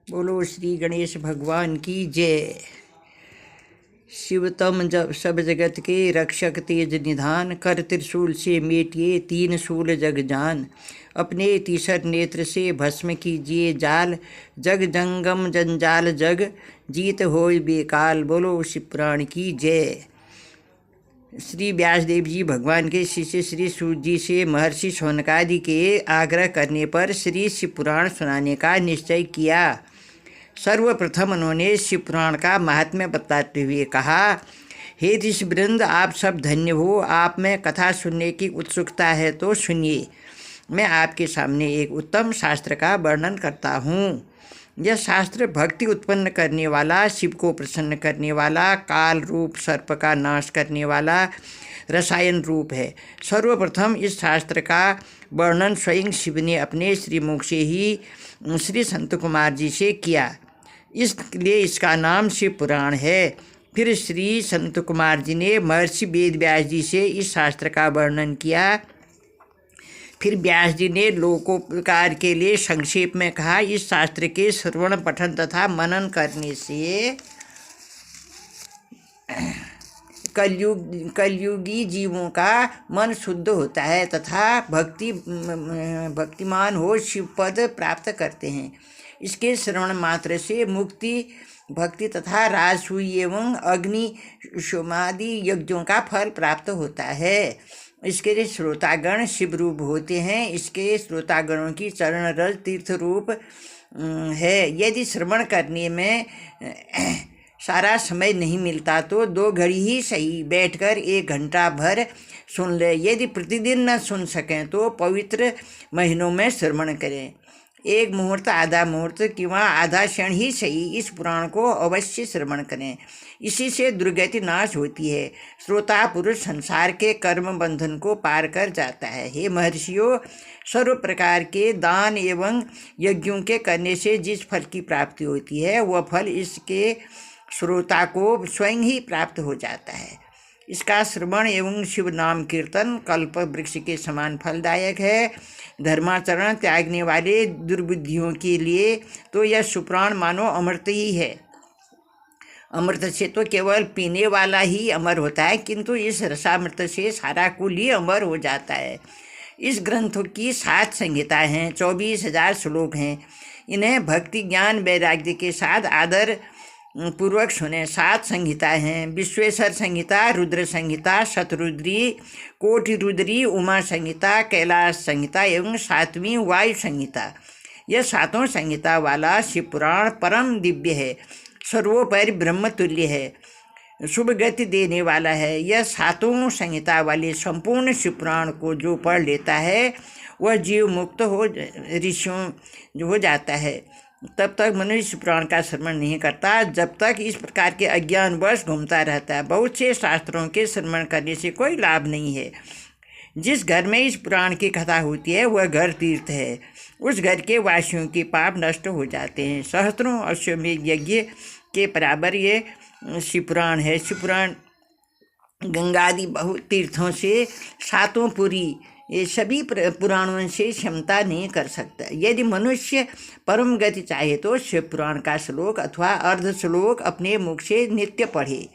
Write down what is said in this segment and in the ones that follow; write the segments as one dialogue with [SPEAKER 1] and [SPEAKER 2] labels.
[SPEAKER 1] बोलो श्री गणेश भगवान की जय। शिवतम जब सब जगत के रक्षक तेज निधान, कर त्रिशूल से मेटिए तीन शूल जग जान। अपने तीसर नेत्र से भस्म कीजिए जाल, जग जंगम जंजाल जग जीत होय बेकाल। बोलो शिवपुराण की जय। श्री व्यासदेव जी भगवान के शिष्य श्री सूत जी से महर्षि शौनकादि के आग्रह करने पर श्री शिवपुराण सुनाने का निश्चय किया। सर्वप्रथम उन्होंने शिवपुराण का महात्म्य बताते हुए कहा, हे ऋषिवृंद, आप सब धन्य हो। आप में कथा सुनने की उत्सुकता है तो सुनिए। मैं आपके सामने एक उत्तम शास्त्र का वर्णन करता हूँ। यह शास्त्र भक्ति उत्पन्न करने वाला, शिव को प्रसन्न करने वाला, काल रूप सर्प का नाश करने वाला रसायन रूप है। सर्वप्रथम इस शास्त्र का वर्णन स्वयं शिव ने अपने श्रीमुख से ही श्री संत कुमार जी से किया, इसलिए इसका नाम शिव पुराण है। फिर श्री संत कुमार जी ने महर्षि वेद व्यास जी से इस शास्त्र का वर्णन किया। फिर व्यास जी ने लोकोपकार के लिए संक्षेप में कहा, इस शास्त्र के श्रवण पठन तथा मनन करने से कलयुगी जीवों का मन शुद्ध होता है तथा भक्तिमान हो शिव पद प्राप्त करते हैं। इसके श्रवण मात्र से मुक्ति, भक्ति तथा राजसूय एवं अग्नि सोमादि यज्ञों का फल प्राप्त होता है। इसके श्रोतागण शिव रूप होते हैं। इसके श्रोतागणों की चरण रज तीर्थ रूप है। यदि श्रवण करने में सारा समय नहीं मिलता तो 2 घड़ी ही सही बैठकर 1 घंटा भर सुन ले। यदि प्रतिदिन न सुन सकें तो पवित्र महीनों में श्रवण करें। 1 मुहूर्त, आधा मुहूर्त किंवा आधा क्षण ही सही इस पुराण को अवश्य श्रवण करें। इसी से दुर्गति नाश होती है। श्रोता पुरुष संसार के कर्म बंधन को पार कर जाता है। हे महर्षियों, सर्व प्रकार के दान एवं यज्ञों के करने से जिस फल की प्राप्ति होती है वह फल इसके श्रोता को स्वयं ही प्राप्त हो जाता है। इसका श्रवण एवं शिव नाम कीर्तन कल्प वृक्ष के समान फलदायक है। धर्माचरण त्यागने वाले दुर्बुद्धियों के लिए तो यह सुपुराण मानो अमृत ही है। अमृत से तो केवल पीने वाला ही अमर होता है, किंतु इस रसामृत से सारा कुल ही अमर हो जाता है। इस ग्रंथ की 7 संहिताएं हैं, 24,000 श्लोक हैं। इन्हें भक्ति ज्ञान वैराग्य के साथ आदर पूर्वक सुने। 7 संहिताएं हैं, विश्वेश्वर संहिता, रुद्र संहिता, शतरुद्री, कोटि रुद्री, उमा संहिता, कैलाश संहिता एवं 7वीं वायु संहिता। यह 7 संहिता वाला शिव पुराण परम दिव्य है, सर्वोपरि ब्रह्म तुल्य है, शुभ गति देने वाला है। यह 7 संहिता वाले संपूर्ण शिव पुराण को जो पढ़ लेता है वह जीव मुक्त हो ऋषियों हो जाता है। तब तक मनुष्य पुराण का श्रवण नहीं करता जब तक इस प्रकार के अज्ञानवश घूमता रहता है। बहुत से शास्त्रों के श्रवण करने से कोई लाभ नहीं है। जिस घर में इस पुराण की कथा होती है वह घर तीर्थ है। उस घर के वासियों के पाप नष्ट हो जाते हैं। सहस्त्रों अश्वमेध यज्ञ के बराबर ये शिवपुराण है। शिवपुराण गंगादि बहुत तीर्थों से 7 पुरी ये सभी पुराणों से क्षमता नहीं कर सकता। यदि मनुष्य परम गति चाहे तो शिव पुराण का श्लोक अथवा अर्ध श्लोक अपने मुख से नित्य पढ़े।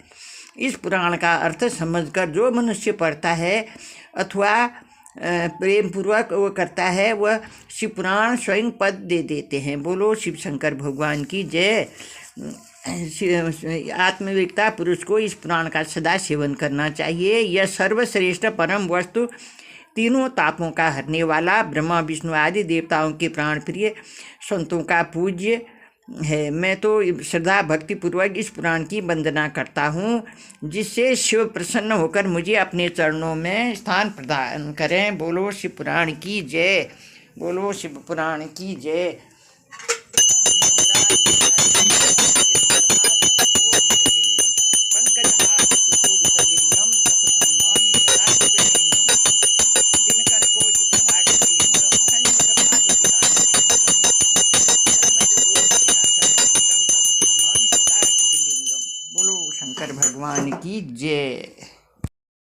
[SPEAKER 1] इस पुराण का अर्थ समझकर जो मनुष्य पढ़ता है अथवा प्रेम पूर्वक वो करता है वह शिव पुराण स्वयं पद दे देते हैं। बोलो शिव शंकर भगवान की जय। आत्मविवेकता पुरुष को इस पुराण का सदा सेवन करना चाहिए। यह सर्वश्रेष्ठ परम वस्तु, तीनों तापों का हरने वाला, ब्रह्मा विष्णु आदि देवताओं के प्राण प्रिय, संतों का पूज्य है। मैं तो श्रद्धा भक्ति पूर्वक इस पुराण की वंदना करता हूँ, जिससे शिव प्रसन्न होकर मुझे अपने चरणों में स्थान प्रदान करें। बोलो शिव पुराण की जय। बोलो शिव पुराण की जय।